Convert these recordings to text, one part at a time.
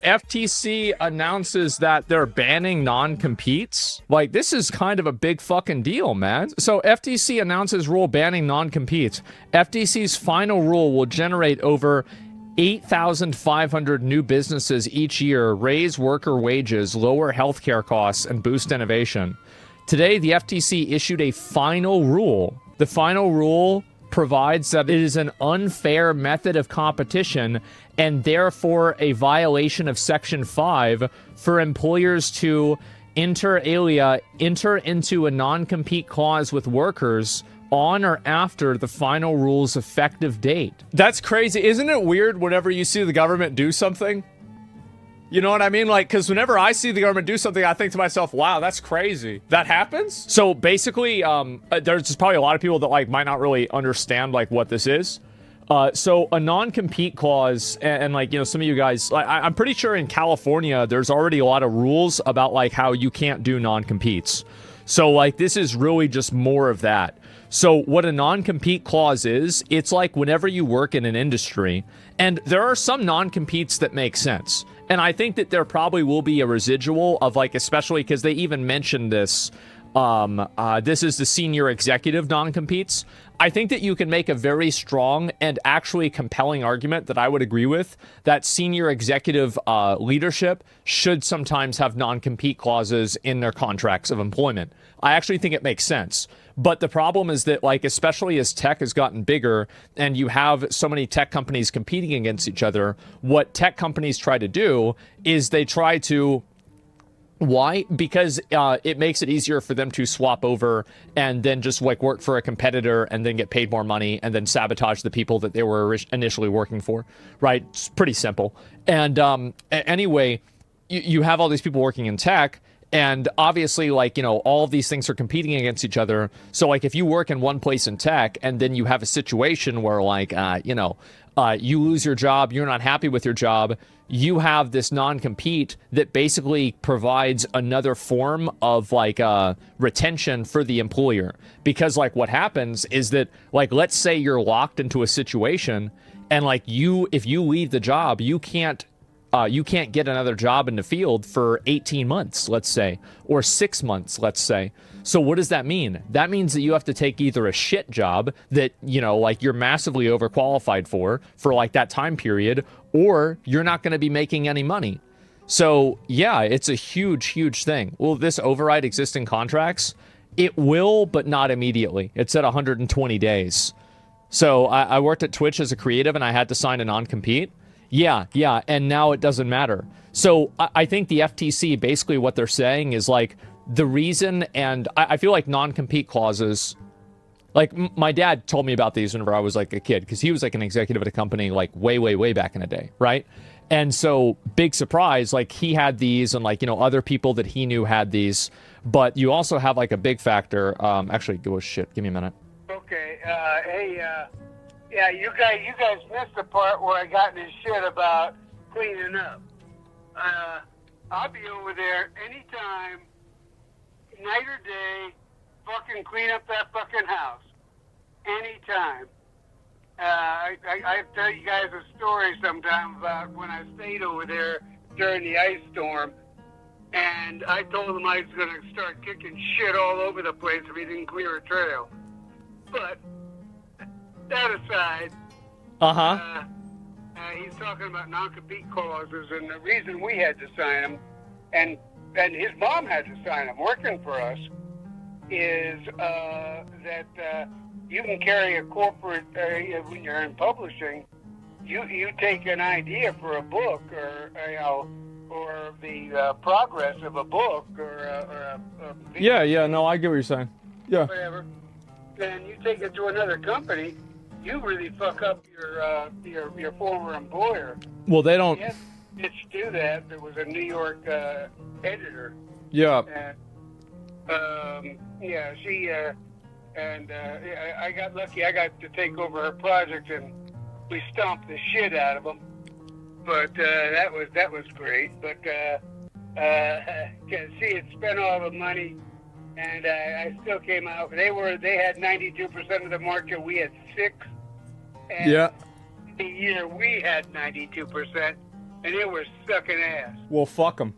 FTC announces that they're banning non-competes. Like, this is kind of a big fucking deal, man. So FTC announces rule banning non-competes. FTC's final rule will generate over 8,500 new businesses each year, raise worker wages, lower healthcare costs, and boost innovation. Today, the FTC issued a final rule. The final rule provides that it is an unfair method of competition and therefore a violation of Section 5 for employers to inter alia enter into a non-compete clause with workers on or after the final rule's effective date. That's crazy. Isn't it weird whenever you see the government do something? You know what I mean? Like, because whenever I see the government do something, I think to myself, wow, that's crazy. That happens? So basically, there's just probably a lot of people that like might not really understand like what this is. So a non-compete clause, and like, you know, some of you guys, I'm pretty sure in California, there's already a lot of rules about like how you can't do non-competes. So like, this is really just more of that. So what a non-compete clause is, it's like whenever you work in an industry, and there are some non-competes that make sense. And I think that there probably will be a residual of like, especially because they even mentioned this, this is the senior executive non-competes. I think that you can make a very strong and actually compelling argument that I would agree with, that senior executive leadership should sometimes have non-compete clauses in their contracts of employment. I actually think it makes sense. But the problem is that, like, especially as tech has gotten bigger and you have so many tech companies competing against each other, what tech companies try to do is they try to... Why? Because it makes it easier for them to swap over and then just like work for a competitor and then get paid more money and then sabotage the people that they were initially working for, right? It's pretty simple. And anyway, you have all these people working in tech, and obviously, like, you know, all of these things are competing against each other. So like, if you work in one place in tech and then you have a situation where like, you lose your job, you're not happy with your job, you have this non-compete that basically provides another form of like retention for the employer. Because like what happens is that, like, let's say you're locked into a situation and like if you leave the job, you can't get another job in the field for 18 months, let's say, or 6 months, let's say. So what does that mean? That means that you have to take either a shit job that, you know, like you're massively overqualified for like that time period, or you're not going to be making any money. So yeah, it's a huge, huge thing. Will this override existing contracts? It will, but not immediately. It's at 120 days. So I worked at Twitch as a creative and I had to sign a non-compete. Yeah, and now it doesn't matter. So I think the FTC, basically what they're saying is like, the reason, and I feel like non-compete clauses, like my dad told me about these whenever I was like a kid, because he was like an executive at a company like way back in the day, right? And so, big surprise, like he had these, and like, you know, other people that he knew had these, but you also have like a big factor, actually, oh shit, give me a minute. Okay, yeah, you guys missed the part where I got in this shit about cleaning up. I'll be over there anytime, night or day, fucking clean up that fucking house. Anytime. I tell you guys a story sometime about when I stayed over there during the ice storm, and I told him I was going to start kicking shit all over the place if he didn't clear a trail. But that aside, he's talking about non-compete clauses, and the reason we had to sign them, and his mom had to sign them, working for us, is that you can carry a corporate, when you're in publishing, you take an idea for a book, or or the progress of a book, or a yeah, no, I get what you're saying. Yeah. Whatever. Then you take it to another company, you really fuck up your former employer. Well, they don't. Yes, bitch, do that. There was a New York editor. Yeah. And, yeah, she I got lucky. I got to take over her project, and we stomped the shit out of them. But that was great. But she had spent all the money, and I still came out. They had 92% of the market. We had 6%. And yeah. the year we had 92%. and it was sucking ass. Well, fuck them.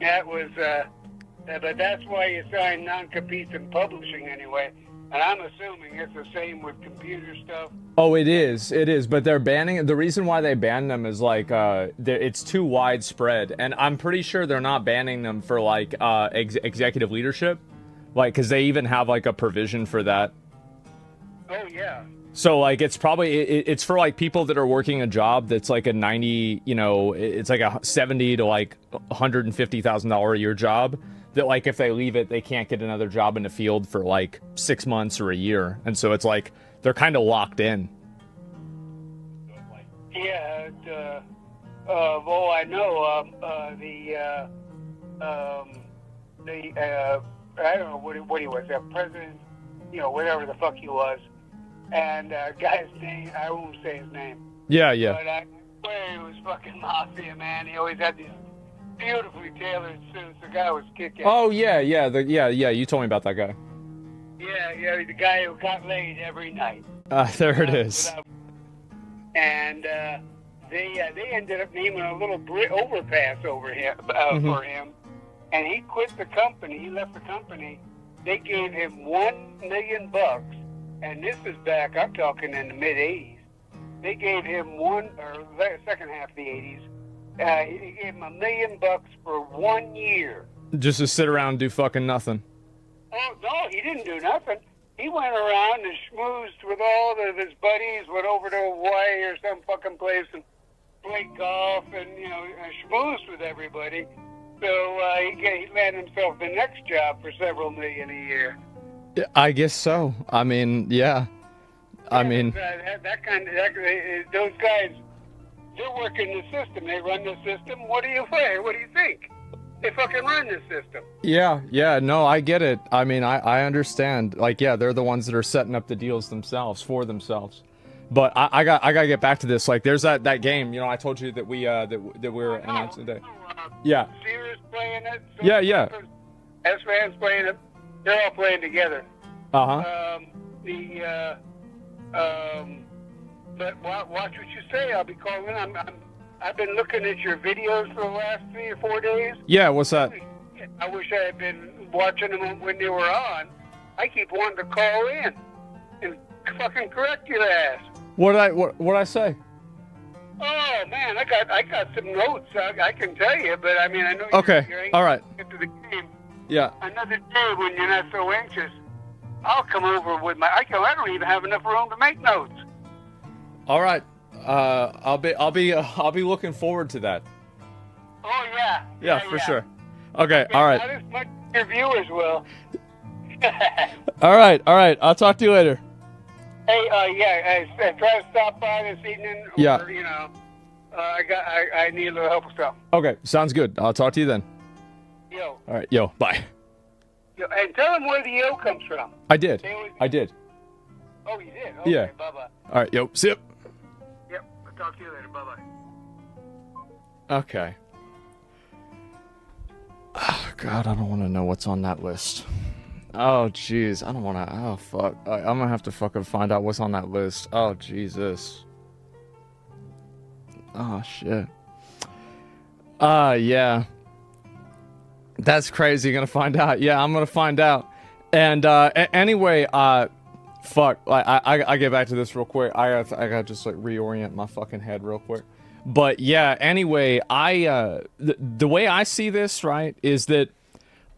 That was, but that's why you sign non-competes in publishing anyway. And I'm assuming it's the same with computer stuff. Oh, it is. It is. But they're banning. The reason why they ban them is like it's too widespread, and I'm pretty sure they're not banning them for like executive leadership, like because they even have like a provision for that. Oh yeah. So like it's probably it's for like people that are working a job that's like a 90, you know, it's like a 70 to like $150,000 a year job. That like if they leave it, they can't get another job in the field for like 6 months or a year, and so it's like they're kind of locked in. Yeah, well, I know I don't know what he was, president, you know, whatever the fuck he was, and guy's name, I won't say his name. Yeah, yeah. But I swear he was fucking mafia, man. He always had these beautifully tailored suits. The guy was kicking. Oh yeah, yeah, yeah. You told me about that guy. Yeah, the guy who got laid every night. There it is. And they ended up naming a little overpass over him for him, and he quit the company. He left the company. They gave him $1 million, and this is back. I'm talking in the mid '80s. They gave him second half of the '80s. He gave him $1 million for 1 year. Just to sit around and do fucking nothing. Oh, no, he didn't do nothing. He went around and schmoozed with all of his buddies, went over to Hawaii or some fucking place and played golf and, you know, schmoozed with everybody. So he landed himself the next job for several million a year. I guess so. I mean, yeah. I mean... those guys... They're working the system. They run the system. What do you say? What do you think? They fucking run the system. Yeah. No, I get it. I mean, I understand. Like, yeah, they're the ones that are setting up the deals themselves for themselves. But I gotta get back to this. Like, there's that game. You know, I told you that we were announcing today. Yeah. Sears playing it. Yeah. S-Man's playing it. They're all playing together. But watch what you say. I'll be calling. I've been looking at your videos for the last 3 or 4 days. Yeah, what's that? I wish I had been watching them when they were on. I keep wanting to call in and fucking correct your ass. What I say? Oh man, I got some notes. I can tell you, but I mean I know. Okay. You're all right. Get to the game. Yeah. Another day when you're not so anxious, I'll come over with my. I don't even have enough room to make notes. All right. I'll be looking forward to that. Oh yeah. Yeah, for sure. Okay. All right. Not as much as your viewers will. All right. I'll talk to you later. Hey, I try to stop by this evening. Yeah. Or, you know, I need a little help with something. Okay, sounds good. I'll talk to you then. Yo. All right. Yo. Bye. Yo, and tell them where the yo comes from. I did. I did. Oh, you did? Okay, yeah. Bye-bye. All right. Yo. See ya. Yep. I'll talk to you later. Bye-bye. Okay. Oh, God, I don't want to know what's on that list. Oh, jeez. I don't want to... Oh, fuck. I'm going to have to fucking find out what's on that list. Oh, Jesus. Oh, shit. Yeah. That's crazy. You're going to find out. Yeah, I'm going to find out. And, anyway, fuck. I get back to this real quick. I gotta just, like, reorient my fucking head real quick. But, yeah, anyway, the way I see this, right, is that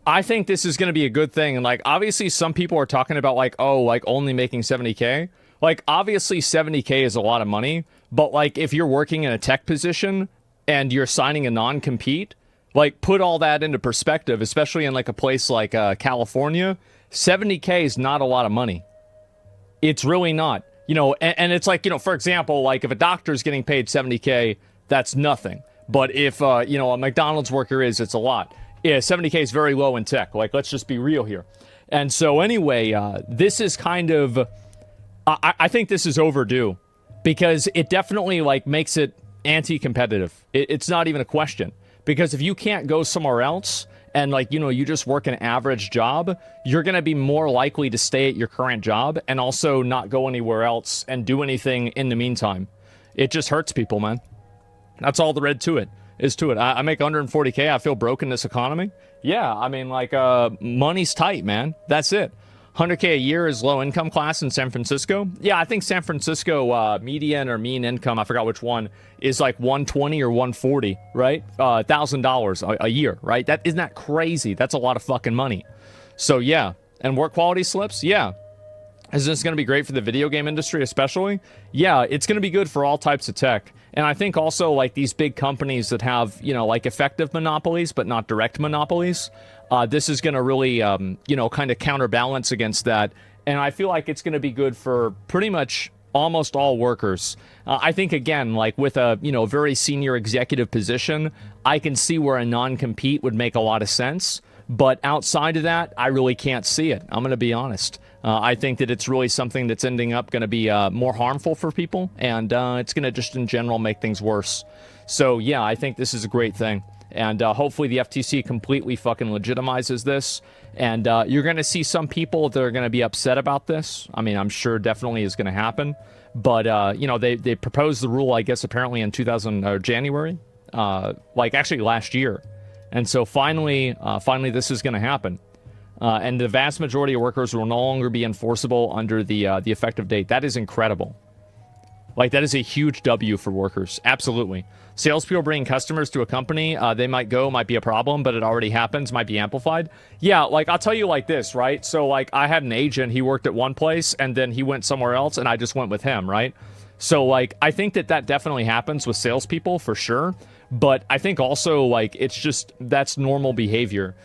I think this is going to be a good thing. And, like, obviously some people are talking about, like, oh, like, only making 70K. Like, obviously 70K is a lot of money. But, like, if you're working in a tech position and you're signing a non-compete, like, put all that into perspective, especially in, like, a place like California. 70K is not a lot of money. It's really not. You know, and it's like, you know, for example, like, if a doctor's getting paid 70K, that's nothing. But if, you know, a McDonald's worker it's a lot. Yeah, 70K is very low in tech. Like, let's just be real here. And so anyway, this is kind of... I think this is overdue. Because it definitely, like, makes it anti-competitive. It's not even a question. Because if you can't go somewhere else... and, like, you know, you just work an average job, you're going to be more likely to stay at your current job and also not go anywhere else and do anything in the meantime. It just hurts people, man. That's all there is to it. I make 140K. I feel broke in this economy. Yeah, I mean, like, money's tight, man. That's it. 100K a year is low income class in San Francisco. Yeah, I think San Francisco median or mean income, I forgot which one, is like 120 or 140, right? $1,000 a year, right? Isn't that crazy? That's a lot of fucking money. So yeah, and work quality slips, yeah. Is this going to be great for the video game industry especially? Yeah, it's going to be good for all types of tech. And I think also, like, these big companies that have, you know, like, effective monopolies but not direct monopolies, this is going to really, you know, kind of counterbalance against that. And I feel like it's going to be good for pretty much almost all workers. I think, again, like, with a, you know, very senior executive position, I can see where a non-compete would make a lot of sense. But outside of that, I really can't see it. I'm going to be honest. I think that it's really something that's ending up going to be more harmful for people, and it's going to just in general make things worse. So yeah, I think this is a great thing, and hopefully the FTC completely fucking legitimizes this, and you're going to see some people that are going to be upset about this. I mean, I'm sure definitely is going to happen, but you know, they proposed the rule, I guess, apparently in January, like actually last year. And so finally this is going to happen. And the vast majority of workers will no longer be enforceable under the effective date. That is incredible. Like, that is a huge W for workers. Absolutely. Salespeople bringing customers to a company, they might be a problem, but it already happens, might be amplified. Yeah, like, I'll tell you like this, right? So, like, I had an agent, he worked at one place, and then he went somewhere else, and I just went with him, right? So, like, I think that definitely happens with salespeople, for sure. But I think also, like, it's just, that's normal behavior.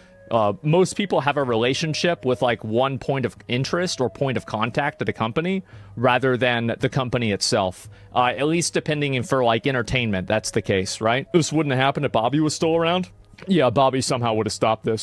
Most people have a relationship with, like, one point of interest or point of contact at a company rather than the company itself. At least depending for, like, entertainment, that's the case, right? This wouldn't have happened if Bobby was still around. Yeah, Bobby somehow would have stopped this.